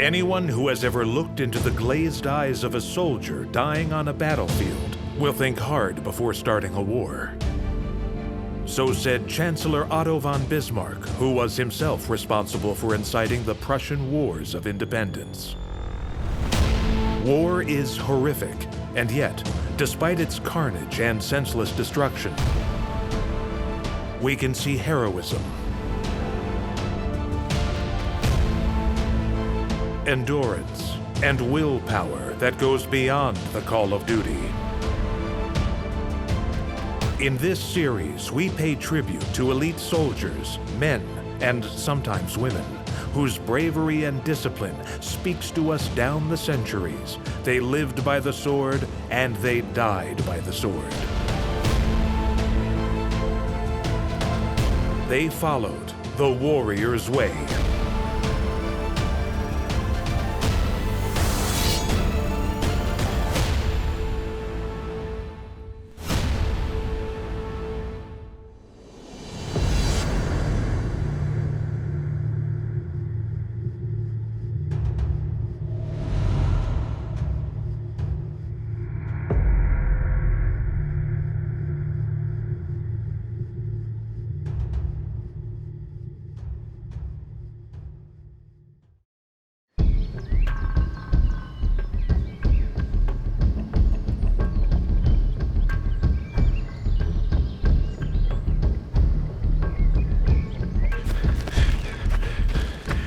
Anyone who has ever looked into the glazed eyes of a soldier dying on a battlefield will think hard before starting a war. So said Chancellor Otto von Bismarck, who was himself responsible for inciting the Prussian Wars of Independence. War is horrific, and yet, despite its carnage and senseless destruction, we can see heroism, endurance, and willpower that goes beyond the call of duty. In this series, we pay tribute to elite soldiers, men, and sometimes women, whose bravery and discipline speaks to us down the centuries. They lived by the sword, and they died by the sword. They followed the warrior's way.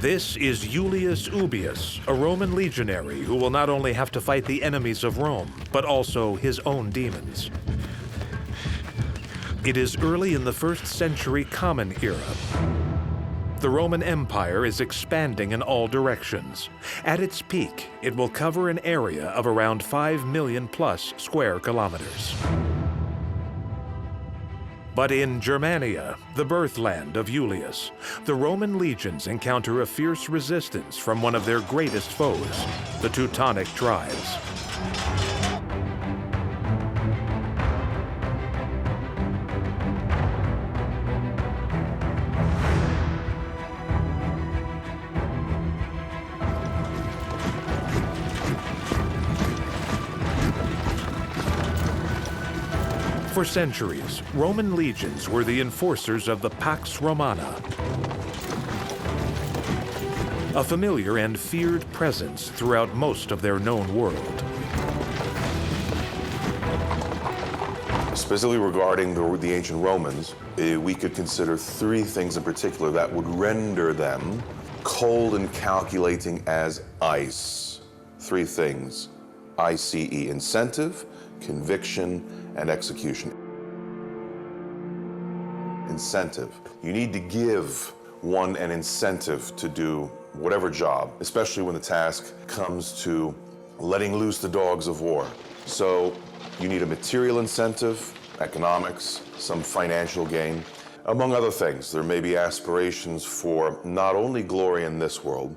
This is Iulius Ubius, a Roman legionary who will not only have to fight the enemies of Rome, but also his own demons. It is early in the 1st century Common Era. The Roman Empire is expanding in all directions. At its peak, it will cover an area of around 5 million plus square kilometers. But in Germania, the birthland of Iulius, the Roman legions encounter a fierce resistance from one of their greatest foes, the Teutonic tribes. For centuries, Roman legions were the enforcers of the Pax Romana, a familiar and feared presence throughout most of their known world. Specifically regarding the ancient Romans, we could consider 3 things in particular that would render them cold and calculating as ice. 3 things: ICE, incentive, conviction, and execution. Incentive. You need to give one an incentive to do whatever job, especially when the task comes to letting loose the dogs of war. So you need a material incentive, economics, some financial gain. Among other things, there may be aspirations for not only glory in this world,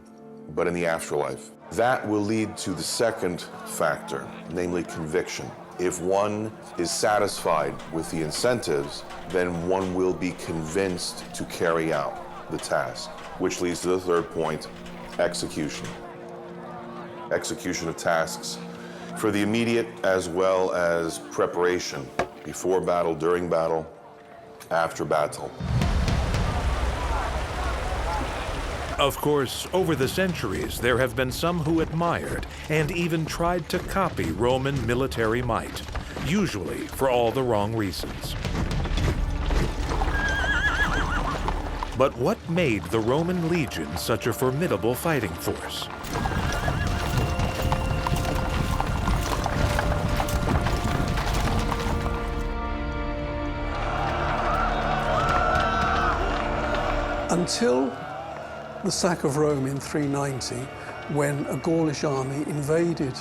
but in the afterlife. That will lead to the second factor, namely conviction. If one is satisfied with the incentives, then one will be convinced to carry out the task, which leads to the third point, execution. Execution of tasks for the immediate as well as preparation before battle, during battle, after battle. Of course, over the centuries, there have been some who admired and even tried to copy Roman military might, usually for all the wrong reasons. But what made the Roman legion such a formidable fighting force? Until the sack of Rome in 390, when a Gaulish army invaded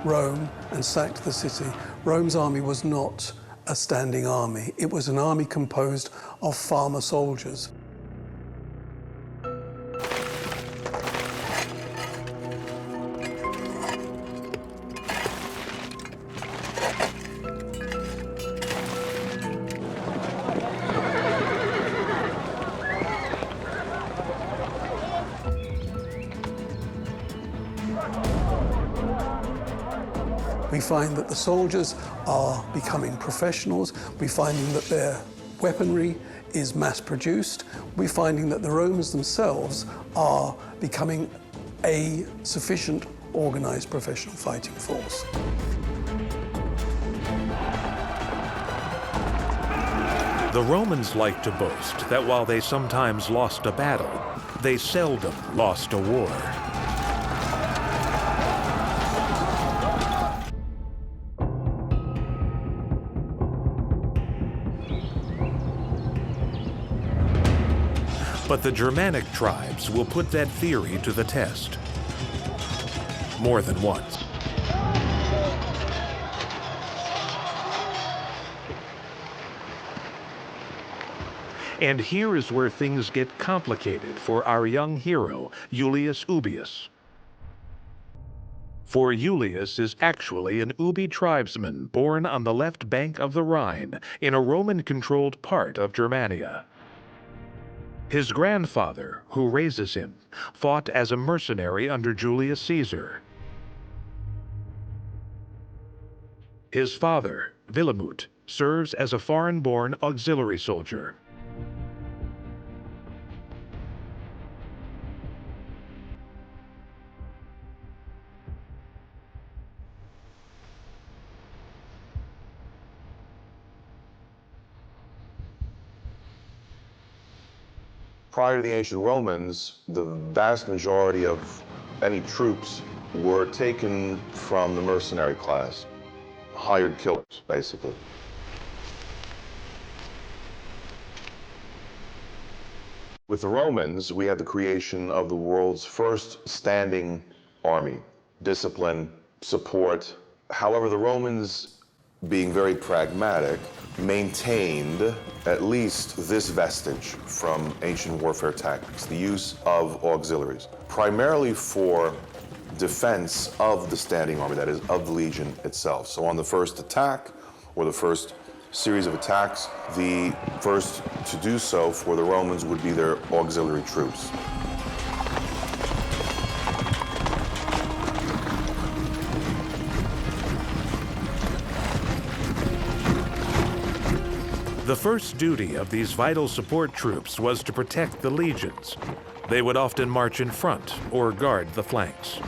Rome and sacked the city, Rome's army was not a standing army. It was an army composed of farmer soldiers. We find that the soldiers are becoming professionals. We're finding that their weaponry is mass-produced. We're finding that the Romans themselves are becoming a sufficient organized professional fighting force. The Romans liked to boast that while they sometimes lost a battle, they seldom lost a war. But the Germanic tribes will put that theory to the test. More than once. And here is where things get complicated for our young hero, Iulius Ubius. For Iulius is actually an Ubi tribesman born on the left bank of the Rhine in a Roman-controlled part of Germania. His grandfather, who raises him, fought as a mercenary under Julius Caesar. His father, Wilhelmut, serves as a foreign-born auxiliary soldier. Prior to the ancient Romans, the vast majority of any troops were taken from the mercenary class, hired killers, basically. With the Romans, we had the creation of the world's first standing army, discipline, support. However, the Romans, being very pragmatic, maintained at least this vestige from ancient warfare tactics, the use of auxiliaries, primarily for defense of the standing army, that is, of the legion itself. So on the first attack, or the first series of attacks, the first to do so for the Romans would be their auxiliary troops. The first duty of these vital support troops was to protect the legions. They would often march in front or guard the flanks.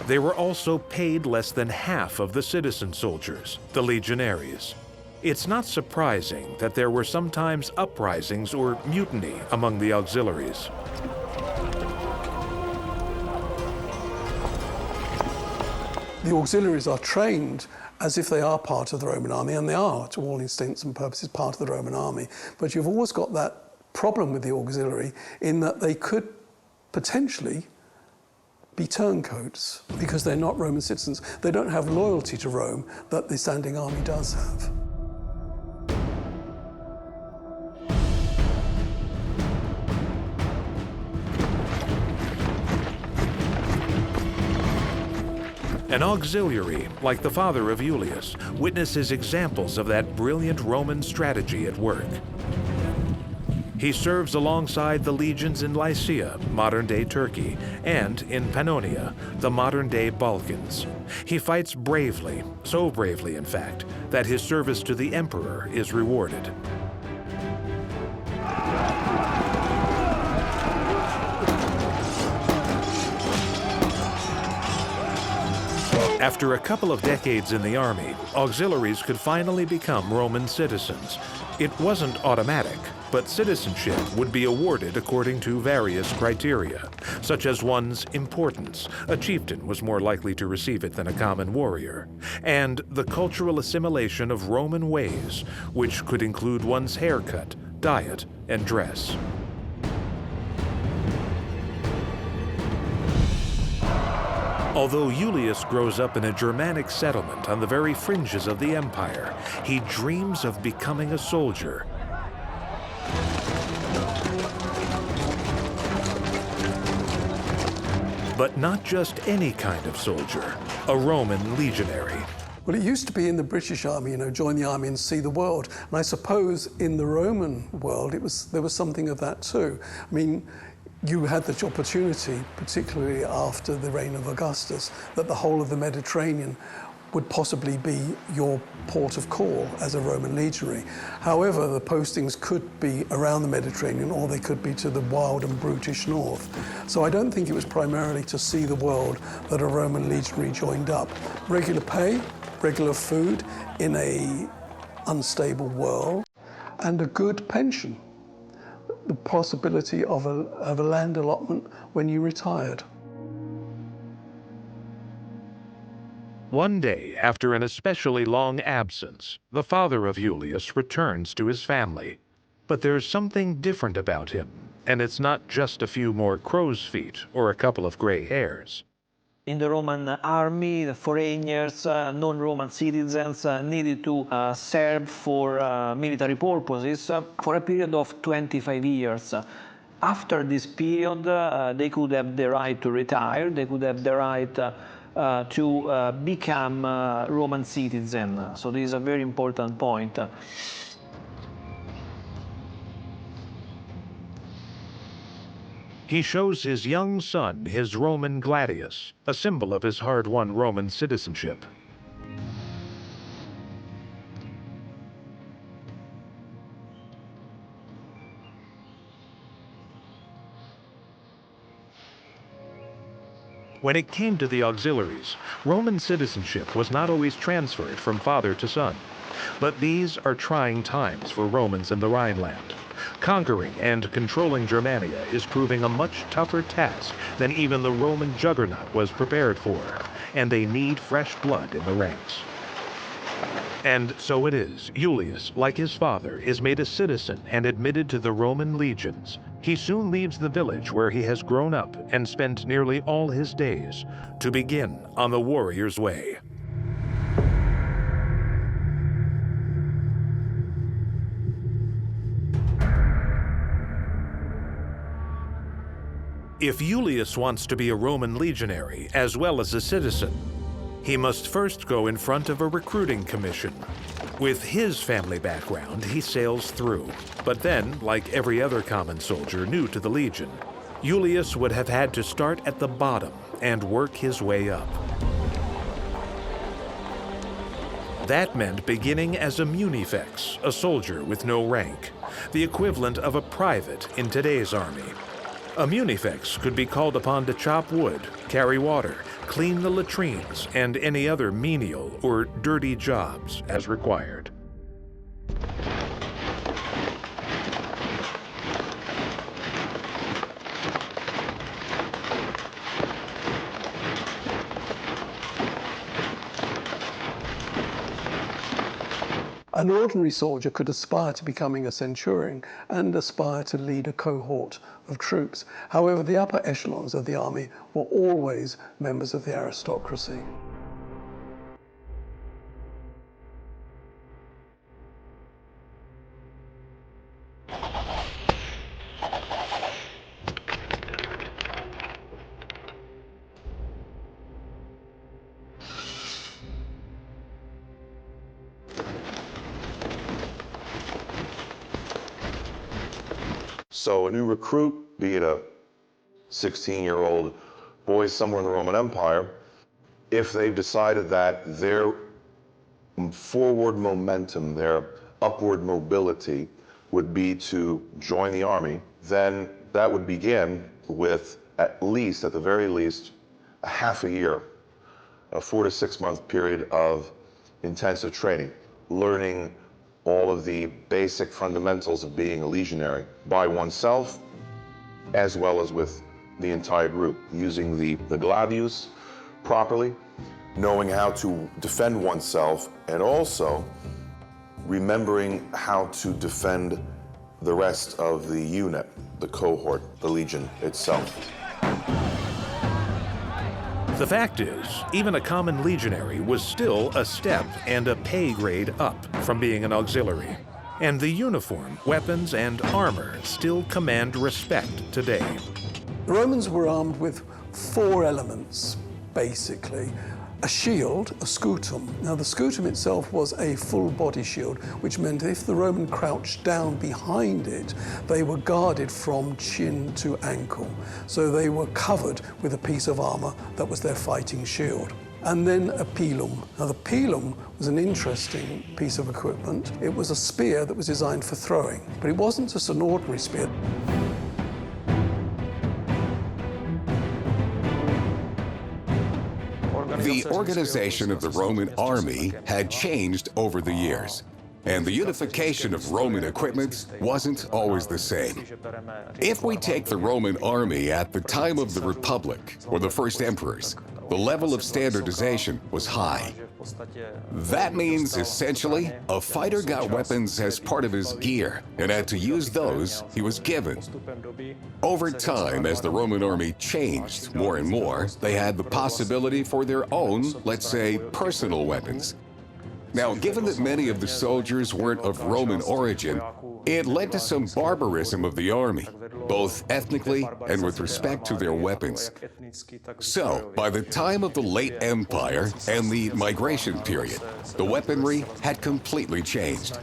They were also paid less than half of the citizen soldiers, the legionaries. It's not surprising that there were sometimes uprisings or mutiny among the auxiliaries. The auxiliaries are trained as if they are part of the Roman army, and they are, to all intents and purposes, part of the Roman army. But you've always got that problem with the auxiliary in that they could potentially be turncoats because they're not Roman citizens. They don't have loyalty to Rome that the standing army does have. An auxiliary, like the father of Iulius, witnesses examples of that brilliant Roman strategy at work. He serves alongside the legions in Lycia, modern-day Turkey, and in Pannonia, the modern-day Balkans. He fights bravely, so bravely, in fact, that his service to the emperor is rewarded. After a couple of decades in the army, auxiliaries could finally become Roman citizens. It wasn't automatic, but citizenship would be awarded according to various criteria, such as one's importance. A chieftain was more likely to receive it than a common warrior. And the cultural assimilation of Roman ways, which could include one's haircut, diet, and dress. Although Iulius grows up in a Germanic settlement on the very fringes of the empire, he dreams of becoming a soldier. But not just any kind of soldier, a Roman legionary. Well, it used to be in the British Army, join the army and see the world. And I suppose in the Roman world, there was something of that too. I mean, you had the opportunity, particularly after the reign of Augustus, that the whole of the Mediterranean would possibly be your port of call as a Roman legionary. However, the postings could be around the Mediterranean, or they could be to the wild and brutish north. So I don't think it was primarily to see the world that a Roman legionary joined up. Regular pay, regular food in a unstable world, and a good pension. The possibility of a land allotment when you retired. One day, after an especially long absence, the father of Iulius returns to his family. But there's something different about him, and it's not just a few more crow's feet or a couple of gray hairs. In the Roman army, the foreigners, non-Roman citizens needed to serve for military purposes for a period of 25 years. After this period, they could have the right to retire, they could have the right to become Roman citizen. So this is a very important point. He shows his young son his Roman gladius, a symbol of his hard-won Roman citizenship. When it came to the auxiliaries, Roman citizenship was not always transferred from father to son. But these are trying times for Romans in the Rhineland. Conquering and controlling Germania is proving a much tougher task than even the Roman juggernaut was prepared for, and they need fresh blood in the ranks. And so it is, Iulius, like his father, is made a citizen and admitted to the Roman legions. He soon leaves the village where he has grown up and spent nearly all his days to begin on the warrior's way. If Iulius wants to be a Roman legionary as well as a citizen, he must first go in front of a recruiting commission. With his family background, he sails through. But then, like every other common soldier new to the legion, Iulius would have had to start at the bottom and work his way up. That meant beginning as a munifex, a soldier with no rank, the equivalent of a private in today's army. A munifex could be called upon to chop wood, carry water, clean the latrines, and any other menial or dirty jobs as required. An ordinary soldier could aspire to becoming a centurion and aspire to lead a cohort of troops. However, the upper echelons of the army were always members of the aristocracy. So a new recruit, be it a 16-year-old boy somewhere in the Roman Empire, if they've decided that their forward momentum, their upward mobility would be to join the army, then that would begin with at the very least, a half a year, a 4 to 6 month period of intensive training, learning all of the basic fundamentals of being a legionary by oneself, as well as with the entire group, using the gladius properly, knowing how to defend oneself, and also remembering how to defend the rest of the unit, the cohort, the legion itself. The fact is, even a common legionary was still a step and a pay grade up from being an auxiliary. And the uniform, weapons, and armor still command respect today. The Romans were armed with 4 elements, basically. A shield, a scutum. Now, the scutum itself was a full body shield, which meant if the Roman crouched down behind it, they were guarded from chin to ankle. So they were covered with a piece of armor that was their fighting shield. and then a pilum. Now, the pilum was an interesting piece of equipment. It was a spear that was designed for throwing, but it wasn't just an ordinary spear. The organization of the Roman army had changed over the years, and the unification of Roman equipment wasn't always the same. If we take the Roman army at the time of the Republic or the first emperors, the level of standardization was high. That means, essentially, a fighter got weapons as part of his gear and had to use those he was given. Over time, as the Roman army changed more and more, they had the possibility for their own, let's say, personal weapons. Now, given that many of the soldiers weren't of Roman origin, it led to some barbarism of the army, both ethnically and with respect to their weapons. So, by the time of the late Empire and the migration period, the weaponry had completely changed.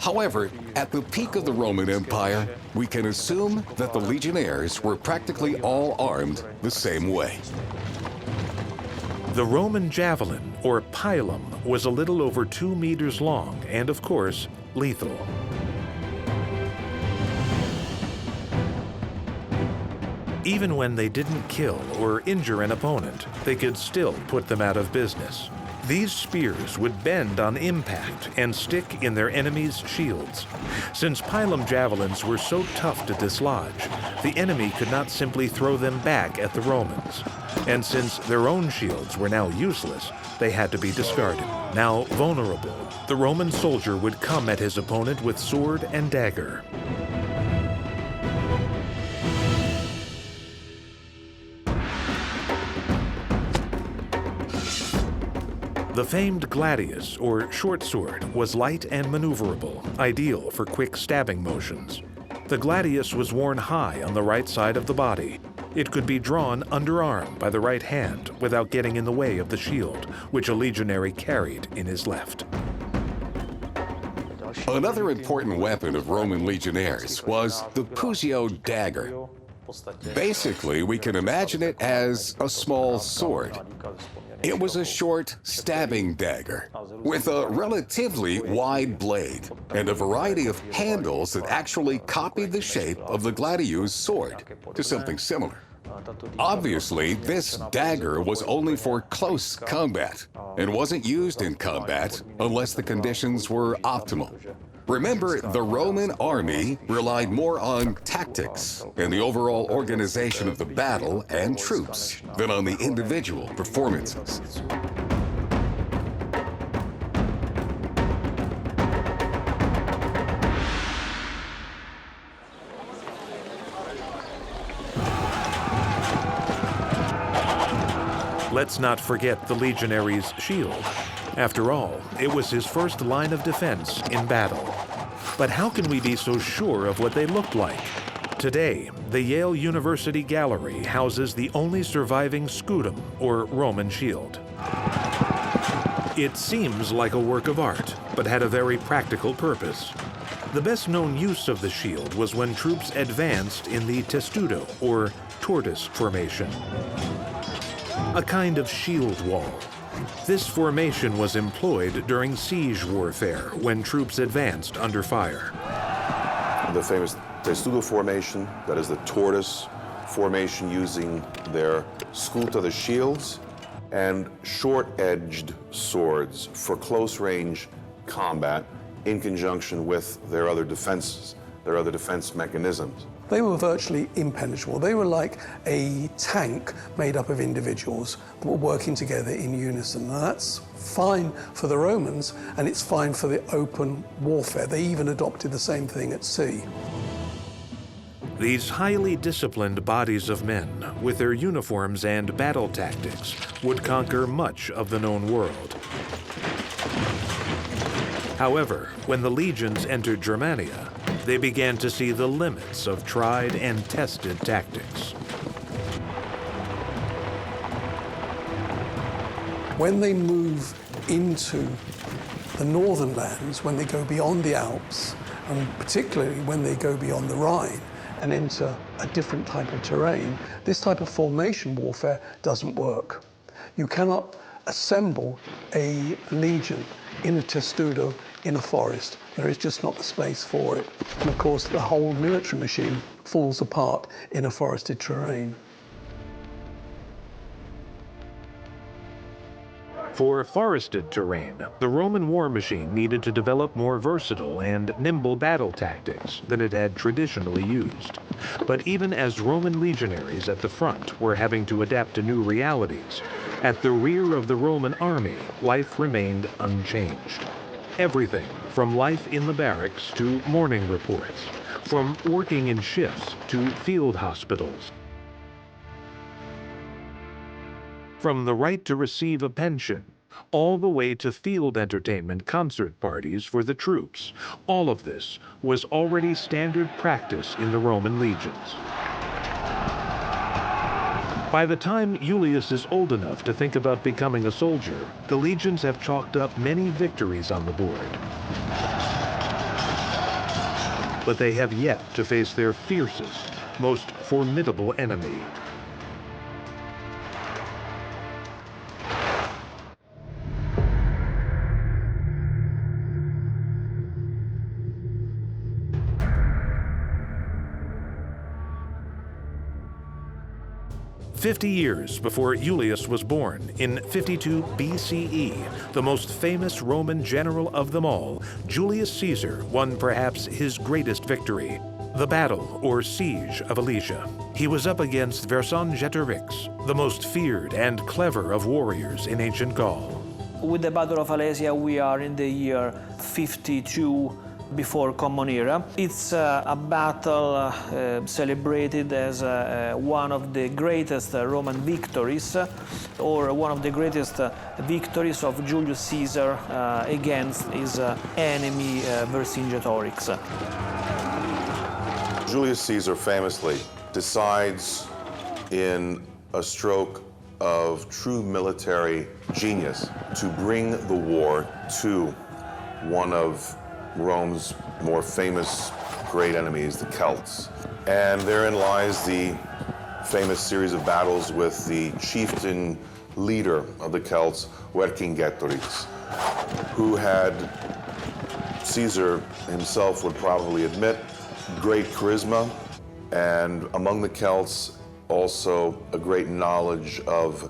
However, at the peak of the Roman Empire, we can assume that the legionnaires were practically all armed the same way. The Roman javelin, or pilum, was a little over 2 meters long and, of course, lethal. Even when they didn't kill or injure an opponent, they could still put them out of business. These spears would bend on impact and stick in their enemies' shields. Since pilum javelins were so tough to dislodge, the enemy could not simply throw them back at the Romans. And since their own shields were now useless, they had to be discarded. Now vulnerable, the Roman soldier would come at his opponent with sword and dagger. The famed gladius, or short sword, was light and maneuverable, ideal for quick stabbing motions. The gladius was worn high on the right side of the body. It could be drawn underarm by the right hand without getting in the way of the shield, which a legionary carried in his left. Another important weapon of Roman legionnaires was the Pugio dagger. Basically, we can imagine it as a small sword. It was a short, stabbing dagger with a relatively wide blade and a variety of handles that actually copied the shape of the gladius' sword to something similar. Obviously, this dagger was only for close combat and wasn't used in combat unless the conditions were optimal. Remember, the Roman army relied more on tactics and the overall organization of the battle and troops than on the individual performances. Let's not forget the legionary's shield. After all, it was his first line of defense in battle. But how can we be so sure of what they looked like? Today, the Yale University Gallery houses the only surviving scutum, or Roman shield. It seems like a work of art, but had a very practical purpose. The best known use of the shield was when troops advanced in the testudo, or tortoise formation, a kind of shield wall. This formation was employed during siege warfare when troops advanced under fire. The famous testudo formation, that is the tortoise formation, using their scuta, the shields, and short-edged swords for close-range combat in conjunction with their other defenses, their other defense mechanisms. They were virtually impenetrable. They were like a tank made up of individuals that were working together in unison. Now, that's fine for the Romans, and it's fine for the open warfare. They even adopted the same thing at sea. These highly disciplined bodies of men, with their uniforms and battle tactics, would conquer much of the known world. However, when the legions entered Germania, they began to see the limits of tried and tested tactics. When they move into the northern lands, when they go beyond the Alps, and particularly when they go beyond the Rhine and into a different type of terrain, this type of formation warfare doesn't work. You cannot assemble a legion in a testudo in a forest. There is just not the space for it. And of course, the whole military machine falls apart in a forested terrain. For forested terrain, the Roman war machine needed to develop more versatile and nimble battle tactics than it had traditionally used. But even as Roman legionaries at the front were having to adapt to new realities, at the rear of the Roman army, life remained unchanged. Everything from life in the barracks to morning reports, from working in shifts to field hospitals, from the right to receive a pension, all the way to field entertainment concert parties for the troops. All of this was already standard practice in the Roman legions. By the time Iulius is old enough to think about becoming a soldier, the legions have chalked up many victories on the board. But they have yet to face their fiercest, most formidable enemy. "50 years before Iulius was born, in 52 BCE, the most famous Roman general of them all, Julius Caesar, won perhaps his greatest victory, the battle or siege of Alesia. He was up against Vercingetorix, the most feared and clever of warriors in ancient Gaul. With the Battle of Alesia, we are in the year 52 before Common Era. It's a battle celebrated as one of the greatest Roman victories, or one of the greatest victories of Julius Caesar against his enemy Vercingetorix. Julius Caesar famously decides in a stroke of true military genius to bring the war to one of Rome's more famous great enemies, the Celts. And therein lies the famous series of battles with the chieftain leader of the Celts, Vercingetorix, who had, Caesar himself would probably admit, great charisma, and among the Celts also a great knowledge of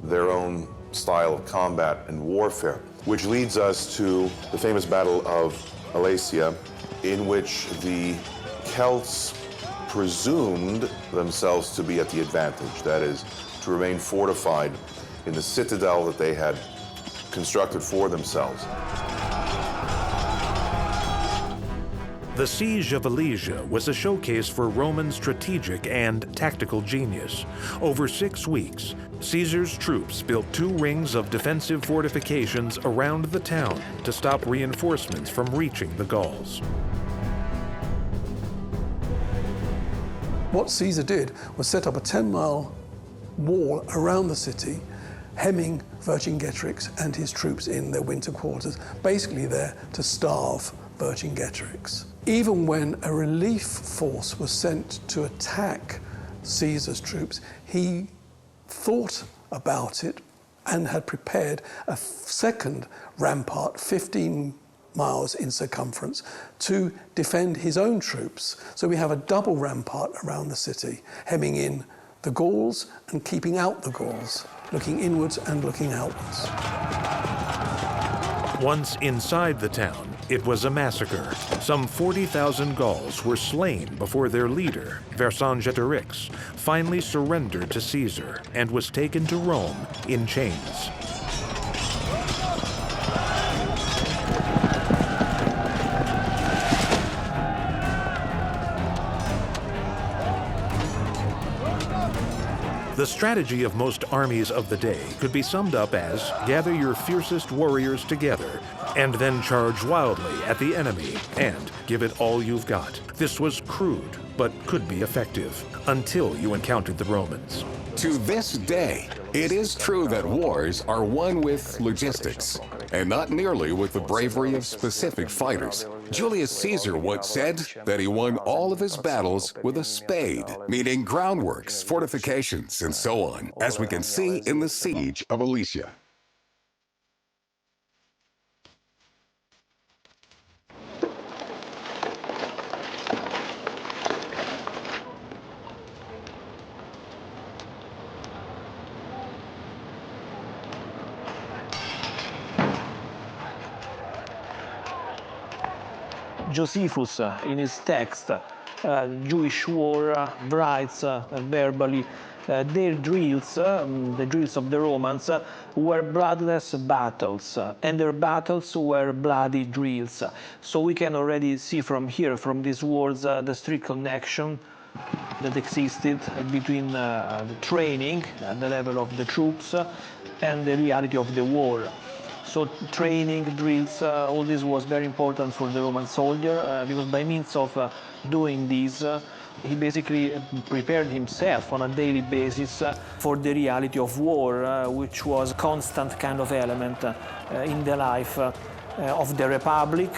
their own style of combat and warfare, which leads us to the famous Battle of Alesia, in which the Celts presumed themselves to be at the advantage, that is, to remain fortified in the citadel that they had constructed for themselves. The Siege of Alesia was a showcase for Roman strategic and tactical genius. Over 6 weeks, Caesar's troops built 2 rings of defensive fortifications around the town to stop reinforcements from reaching the Gauls. What Caesar did was set up a 10-mile wall around the city, hemming Vercingetorix and his troops in their winter quarters, basically there to starve Vercingetorix. Even when a relief force was sent to attack Caesar's troops, he thought about it and had prepared a second rampart, 15 miles in circumference, to defend his own troops. So we have a double rampart around the city, hemming in the Gauls and keeping out the Gauls, looking inwards and looking outwards. Once inside the town, it was a massacre. Some 40,000 Gauls were slain before their leader, Vercingetorix, finally surrendered to Caesar and was taken to Rome in chains. The strategy of most armies of the day could be summed up as gather your fiercest warriors together and then charge wildly at the enemy and give it all you've got. This was crude, but could be effective until you encountered the Romans. To this day, it is true that wars are won with logistics, and not merely with the bravery of specific fighters. Julius Caesar once said that he won all of his battles with a spade, meaning groundworks, fortifications, and so on, as we can see in the Siege of Alesia. Josephus, in his text, Jewish War, writes verbally their drills, the drills of the Romans, were bloodless battles, and their battles were bloody drills. So we can already see from here, from these words, the strict connection that existed between the training at the level of the troops and the reality of the war. So training, drills, all this was very important for the Roman soldier because by means of doing this, he basically prepared himself on a daily basis for the reality of war, which was a constant kind of element in the life of the Republic,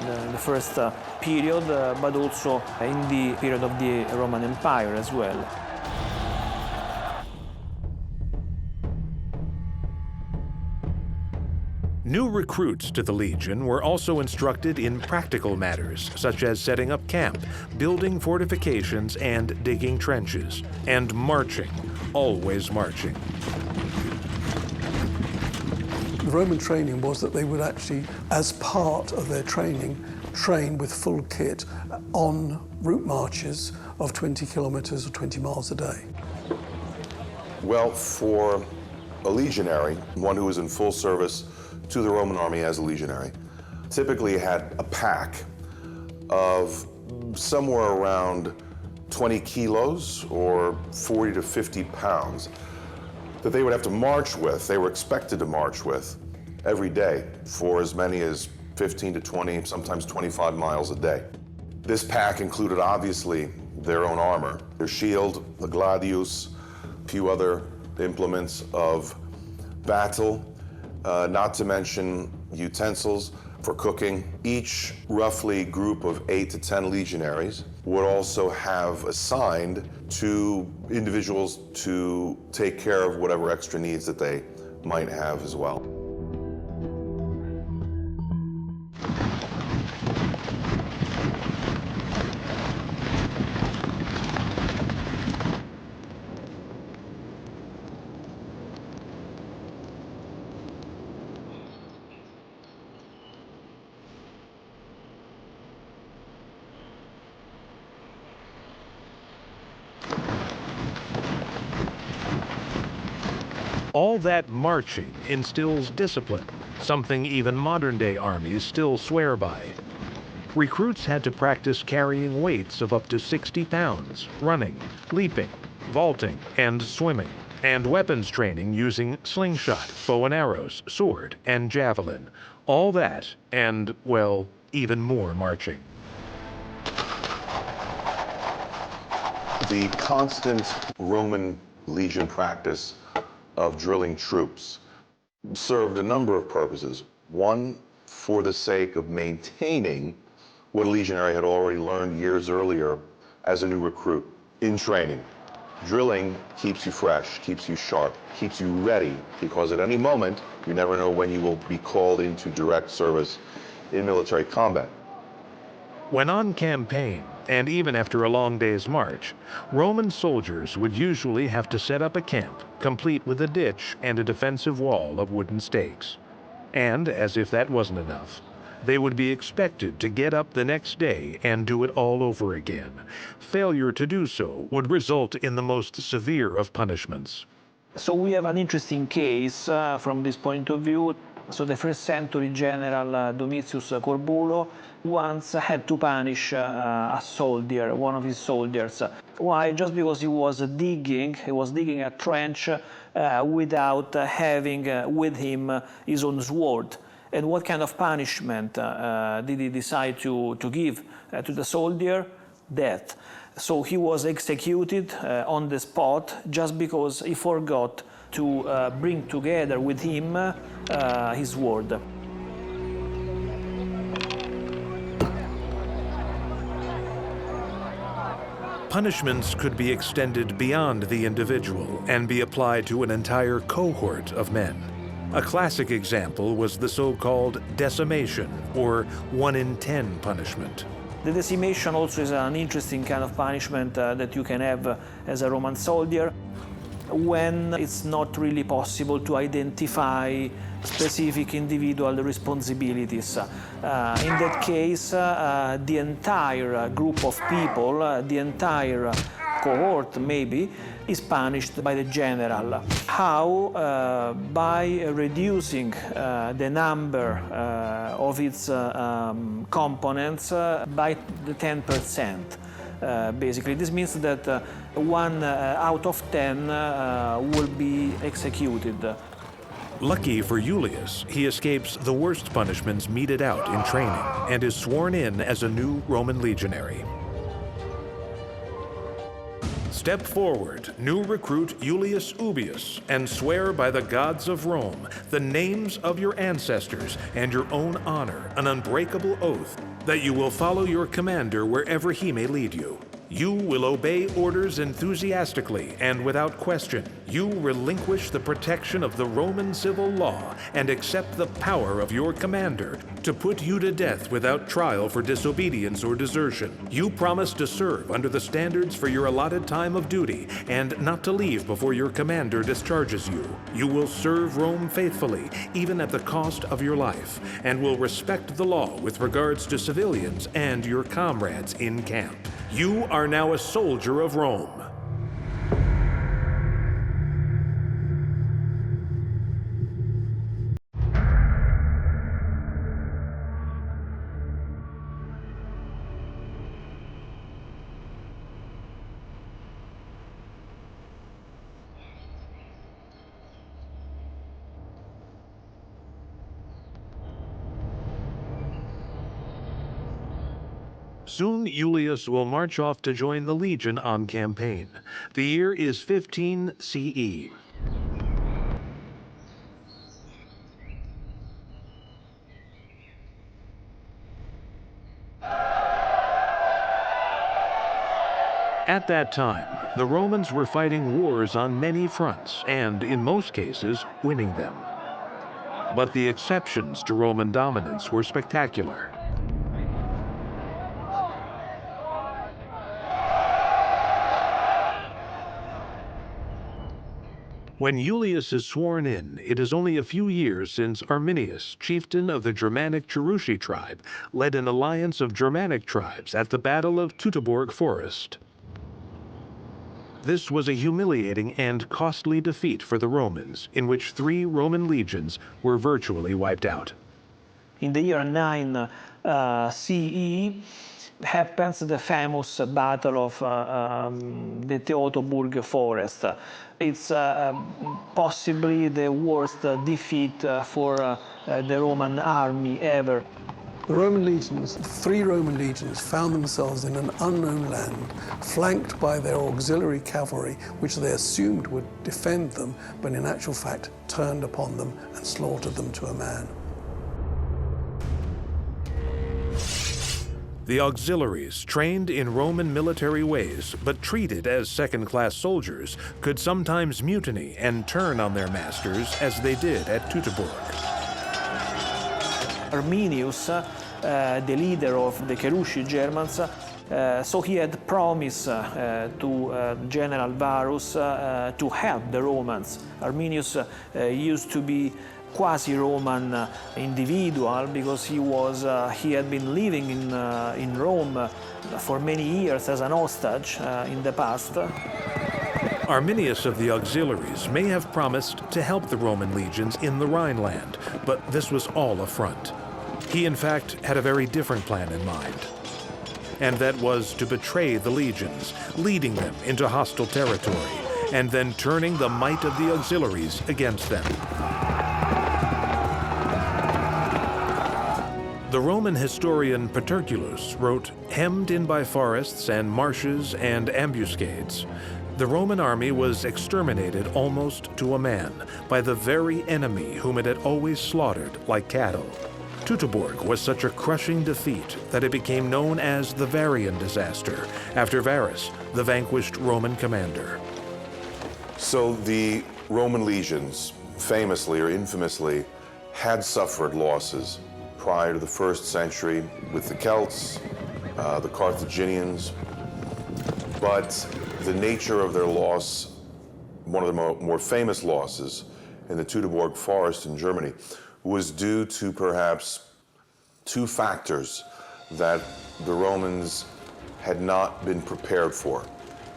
the first period, but also in the period of the Roman Empire as well. New recruits to the Legion were also instructed in practical matters, such as setting up camp, building fortifications, and digging trenches, and marching, always marching. The Roman training was that they would actually, as part of their training, train with full kit on route marches of 20 kilometers or 20 miles a day. Well, for a legionary, one who was in full service to the Roman army as a legionary, typically had a pack of somewhere around 20 kilos or 40 to 50 pounds that they would have to march with, they were expected to march with every day for as many as 15 to 20, sometimes 25 miles a day. This pack included obviously their own armor, their shield, the gladius, a few other implements of battle, not to mention utensils for cooking. Each roughly group of 8 to 10 legionaries would also have assigned 2 individuals to take care of whatever extra needs that they might have as well. All that marching instills discipline, something even modern-day armies still swear by. Recruits had to practice carrying weights of up to 60 pounds, running, leaping, vaulting, and swimming, and weapons training using slingshot, bow and arrows, sword, and javelin. All that, and, well, even more marching. The constant Roman legion practice of drilling troops served a number of purposes. One, for the sake of maintaining what a legionary had already learned years earlier as a new recruit in training. Drilling keeps you fresh, keeps you sharp, keeps you ready, because at any moment, you never know when you will be called into direct service in military combat. When on campaign, and even after a long day's march, Roman soldiers would usually have to set up a camp, complete with a ditch and a defensive wall of wooden stakes. And, as if that wasn't enough, they would be expected to get up the next day and do it all over again. Failure to do so would result in the most severe of punishments. So we have an interesting case from this point of view. So the first century general Domitius Corbulo once had to punish a soldier, one of his soldiers. Why? Just because he was digging a trench without having with him his own sword. And what kind of punishment did he decide to give to the soldier? Death. So he was executed on the spot just because he forgot to bring together with him his sword. Punishments could be extended beyond the individual and be applied to an entire cohort of men. A classic example was the so-called decimation, or 1 in 10 punishment. The decimation also is an interesting kind of punishment that you can have as a Roman soldier. when it's not really possible to identify specific individual responsibilities. In that case, the entire group of people, the entire cohort maybe, is punished by the general. How? By reducing the number of its components by the 10%. Basically, this means that 1 out of 10 will be executed. Lucky for Iulius, he escapes the worst punishments meted out in training and is sworn in as a new Roman legionary. Step forward, new recruit Iulius Ubius, and swear by the gods of Rome, the names of your ancestors, and your own honor, an unbreakable oath, that you will follow your commander wherever he may lead you. You will obey orders enthusiastically and without question. You relinquish the protection of the Roman civil law and accept the power of your commander to put you to death without trial for disobedience or desertion. You promise to serve under the standards for your allotted time of duty and not to leave before your commander discharges you. You will serve Rome faithfully, even at the cost of your life, and will respect the law with regards to civilians and your comrades in camp. You are now a soldier of Rome. Soon Iulius will march off to join the legion on campaign. The year is 15 CE. At that time, the Romans were fighting wars on many fronts and, in most cases, winning them. But the exceptions to Roman dominance were spectacular. When Iulius is sworn in, it is only a few years since Arminius, chieftain of the Germanic Cherushi tribe, led an alliance of Germanic tribes at the Battle of Teutoburg Forest. This was a humiliating and costly defeat for the Romans, in which 3 Roman legions were virtually wiped out. In the year 9 CE happens the famous Battle of the Teutoburg Forest. It's possibly the worst defeat for the Roman army ever. The Roman legions, 3 Roman legions, found themselves in an unknown land, flanked by their auxiliary cavalry, which they assumed would defend them, but in actual fact turned upon them and slaughtered them to a man. The auxiliaries, trained in Roman military ways but treated as second-class soldiers, could sometimes mutiny and turn on their masters as they did at Teutoburg. Arminius, the leader of the Cherushi Germans, so he had promised to General Varus to help the Romans. Arminius used to be quasi-Roman individual because he had been living in Rome for many years as an hostage in the past. Arminius of the auxiliaries may have promised to help the Roman legions in the Rhineland, but this was all a front. He, in fact, had a very different plan in mind. And that was to betray the legions, leading them into hostile territory, and then turning the might of the auxiliaries against them. The Roman historian Paterculus wrote, "Hemmed in by forests and marshes and ambuscades, the Roman army was exterminated almost to a man by the very enemy whom it had always slaughtered like cattle." Teutoburg was such a crushing defeat that it became known as the Varian disaster, after Varus, the vanquished Roman commander. So the Roman legions, famously or infamously, had suffered losses prior to the 1st century with the Celts, the Carthaginians, but the nature of their loss one of the more famous losses in the Teutoburg forest in Germany was due to perhaps two factors that the Romans had not been prepared for.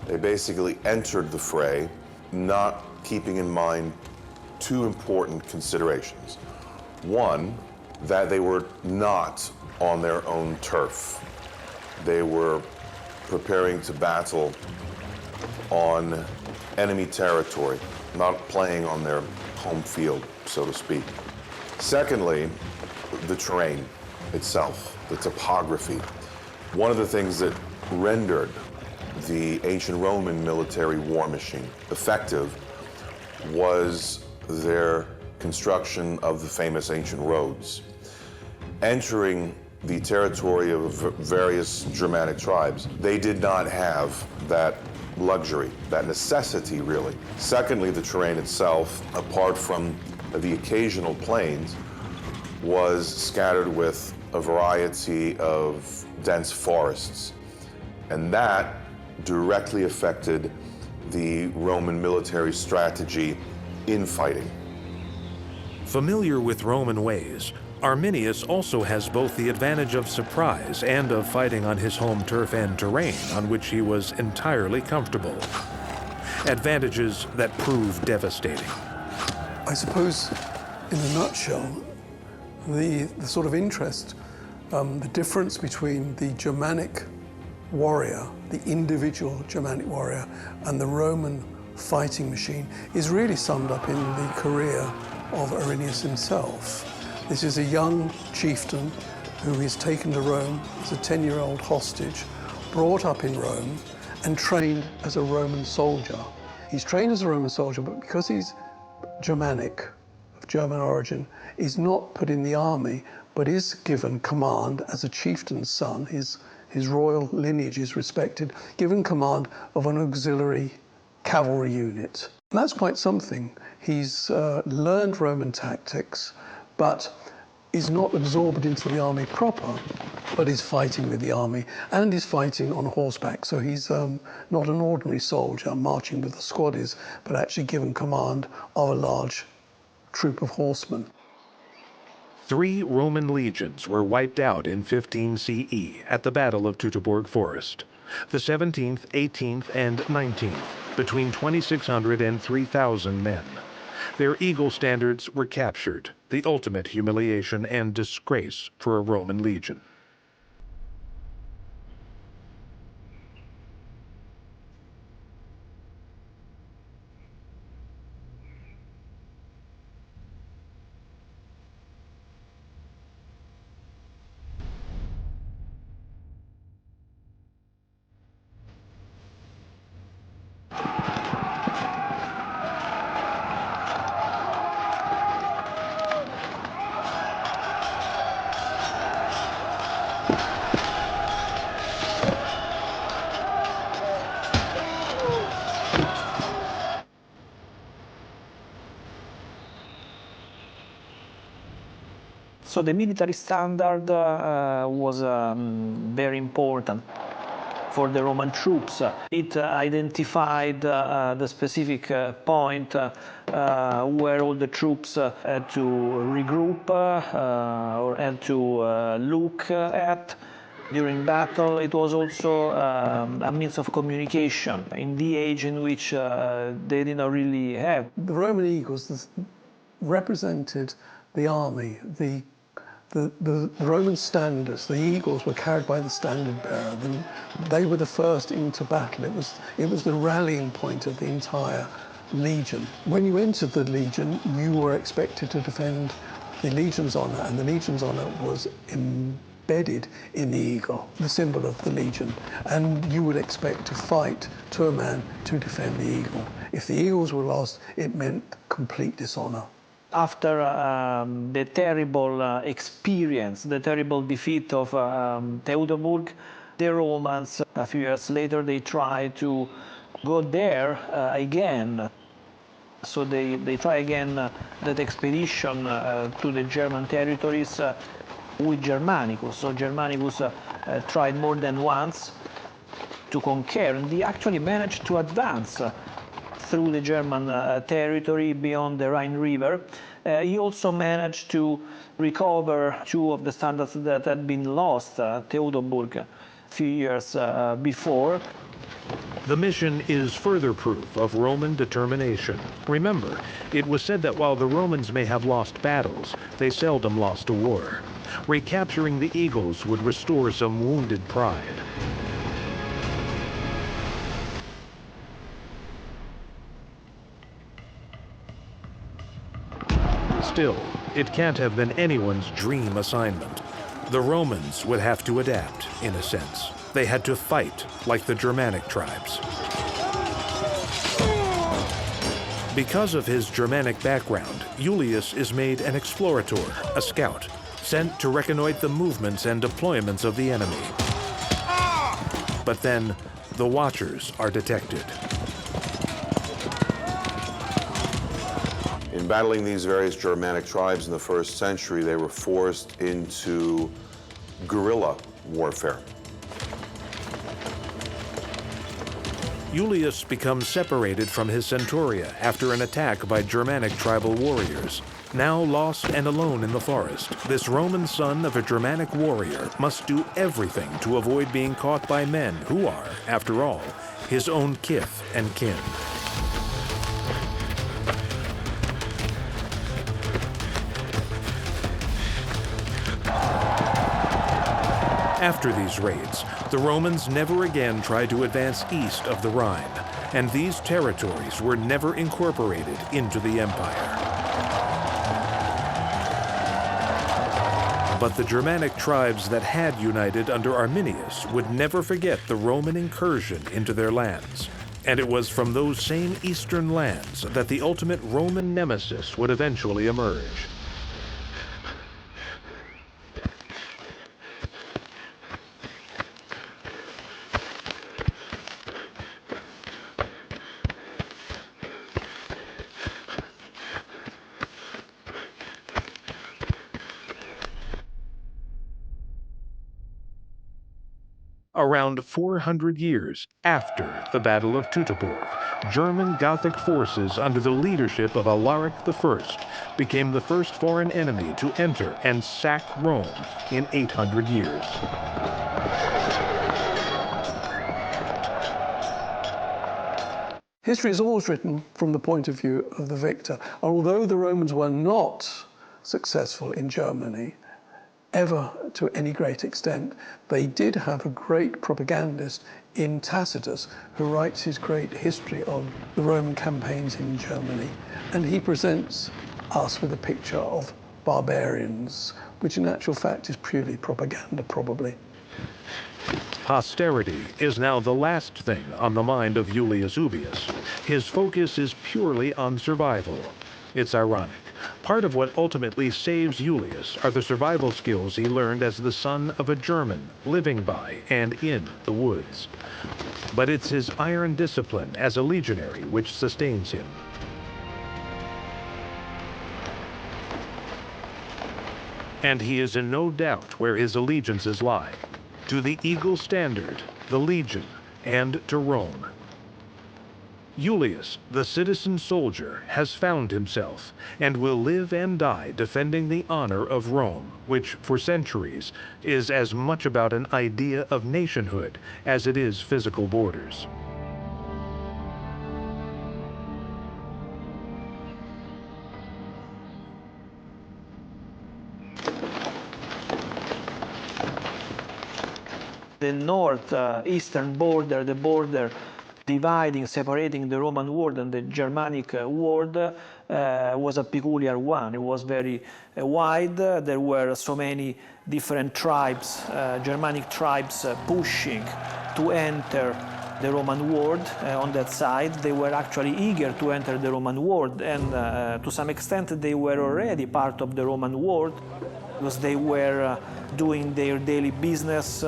They basically entered the fray not keeping in mind two important considerations. One, that they were not on their own turf. They were preparing to battle on enemy territory, not playing on their home field, so to speak. Secondly, the terrain itself, the topography. One of the things that rendered the ancient Roman military war machine effective was their construction of the famous ancient roads. Entering the territory of various Germanic tribes, they did not have that luxury, that necessity really. Secondly, the terrain itself, apart from the occasional plains, was scattered with a variety of dense forests. And that directly affected the Roman military strategy in fighting. Familiar with Roman ways, Arminius also has both the advantage of surprise and of fighting on his home turf and terrain on which he was entirely comfortable. Advantages that prove devastating. I suppose, in a nutshell, the sort of interest, the difference between the Germanic warrior, the individual Germanic warrior, and the Roman fighting machine is really summed up in the career of Arrhenius himself. This is a young chieftain who is taken to Rome as a 10-year-old hostage, brought up in Rome, and trained as a Roman soldier. He's trained as a Roman soldier, but because he's Germanic, of German origin, is not put in the army, but is given command as a chieftain's son. His royal lineage is respected, given command of an auxiliary cavalry unit. And that's quite something. He's learned Roman tactics, but is not absorbed into the army proper, but is fighting with the army and is fighting on horseback. So he's not an ordinary soldier marching with the squaddies, but actually given command of a large troop of horsemen. 3 Roman legions were wiped out in 15 CE at the Battle of Teutoburg Forest. The 17th, 18th, and 19th, between 2,600 and 3,000 men. Their eagle standards were captured, the ultimate humiliation and disgrace for a Roman legion. So the military standard was very important for the Roman troops. It identified the specific point where all the troops had to regroup or had to look at during battle. It was also a means of communication in the age in which they did not really have. The Roman eagles represented the army, the Roman standards. The eagles were carried by the standard bearer. They were the first into battle. It was the rallying point of the entire legion. When you entered the legion, you were expected to defend the legion's honor, and the legion's honor was embedded in the eagle, the symbol of the legion. And you would expect to fight to a man to defend the eagle. If the eagles were lost, it meant complete dishonor. After the terrible experience, the terrible defeat of Teutoburg, the Romans, a few years later, they tried to go there again. So they try again that expedition to the German territories with Germanicus. So Germanicus tried more than once to conquer, and they actually managed to advance through the German territory beyond the Rhine River. He also managed to recover two of the standards that had been lost at Theodorburg a few years before. The mission is further proof of Roman determination. Remember, it was said that while the Romans may have lost battles, they seldom lost a war. Recapturing the eagles would restore some wounded pride. Still, it can't have been anyone's dream assignment. The Romans would have to adapt, in a sense. They had to fight like the Germanic tribes. Because of his Germanic background, Iulius is made an explorator, a scout, sent to reconnoiter the movements and deployments of the enemy. But then, the Watchers are detected. In battling these various Germanic tribes in the 1st century, they were forced into guerrilla warfare. Iulius becomes separated from his centuria after an attack by Germanic tribal warriors. Now lost and alone in the forest, this Roman son of a Germanic warrior must do everything to avoid being caught by men who are, after all, his own kith and kin. After these raids, the Romans never again tried to advance east of the Rhine, and these territories were never incorporated into the empire. But the Germanic tribes that had united under Arminius would never forget the Roman incursion into their lands. And it was from those same eastern lands that the ultimate Roman nemesis would eventually emerge. Around 400 years after the Battle of Teutoburg, German Gothic forces under the leadership of Alaric I became the first foreign enemy to enter and sack Rome in 800 years. History is always written from the point of view of the victor. And although the Romans were not successful in Germany, ever to any great extent, they did have a great propagandist in Tacitus, who writes his great history of the Roman campaigns in Germany. And he presents us with a picture of barbarians, which in actual fact is purely propaganda, probably. Posterity is now the last thing on the mind of Iulius Ubius. His focus is purely on survival. It's ironic. Part of what ultimately saves Iulius are the survival skills he learned as the son of a German living by and in the woods. But it's his iron discipline as a legionary which sustains him. And he is in no doubt where his allegiances lie: to the Eagle Standard, the Legion, and to Rome. Iulius, the citizen soldier, has found himself and will live and die defending the honor of Rome, which, for centuries, is as much about an idea of nationhood as it is physical borders. The north-eastern border, the border separating the Roman world and the Germanic world, was a peculiar one. It was very wide. There were so many different tribes, Germanic tribes, pushing to enter the Roman world on that side. They were actually eager to enter the Roman world, and to some extent they were already part of the Roman world, because they were doing their daily business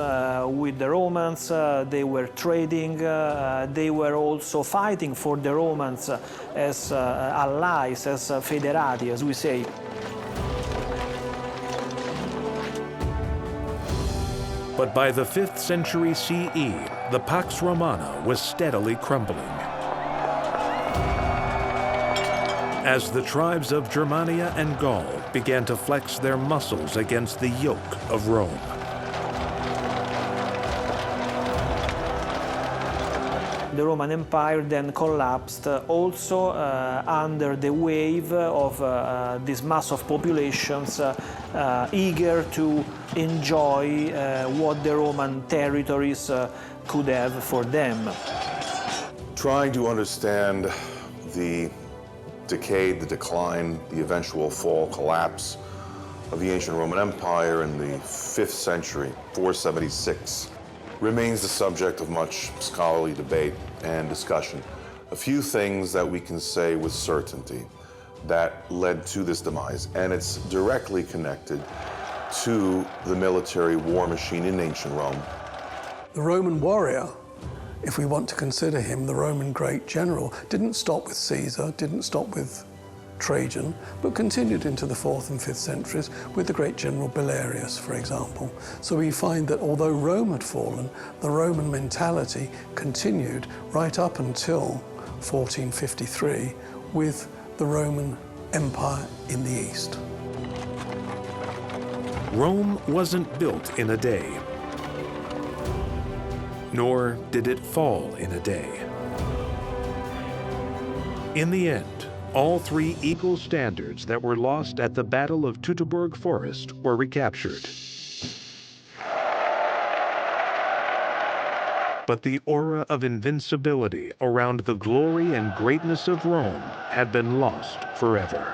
with the Romans, they were trading, they were also fighting for the Romans as allies, as federati, as we say. But by the 5th century CE, the Pax Romana was steadily crumbling. as the tribes of Germania and Gaul began to flex their muscles against the yoke of Rome. The Roman Empire then collapsed also under the wave of this mass of populations eager to enjoy what the Roman territories could have for them. Trying to understand the decay, the decline, the eventual fall, collapse of the ancient Roman Empire in the 5th century, 476, remains the subject of much scholarly debate and discussion. A few things that we can say with certainty that led to this demise, and it's directly connected to the military war machine in ancient Rome. The Roman warrior, if we want to consider him the Roman great general, didn't stop with Caesar, didn't stop with Trajan, but continued into the 4th and 5th centuries with the great general Belerius, for example. So we find that although Rome had fallen, the Roman mentality continued right up until 1453 with the Roman Empire in the East. Rome wasn't built in a day, nor did it fall in a day. In the end, all 3 equal standards that were lost at the Battle of Teutoburg Forest were recaptured. But the aura of invincibility around the glory and greatness of Rome had been lost forever.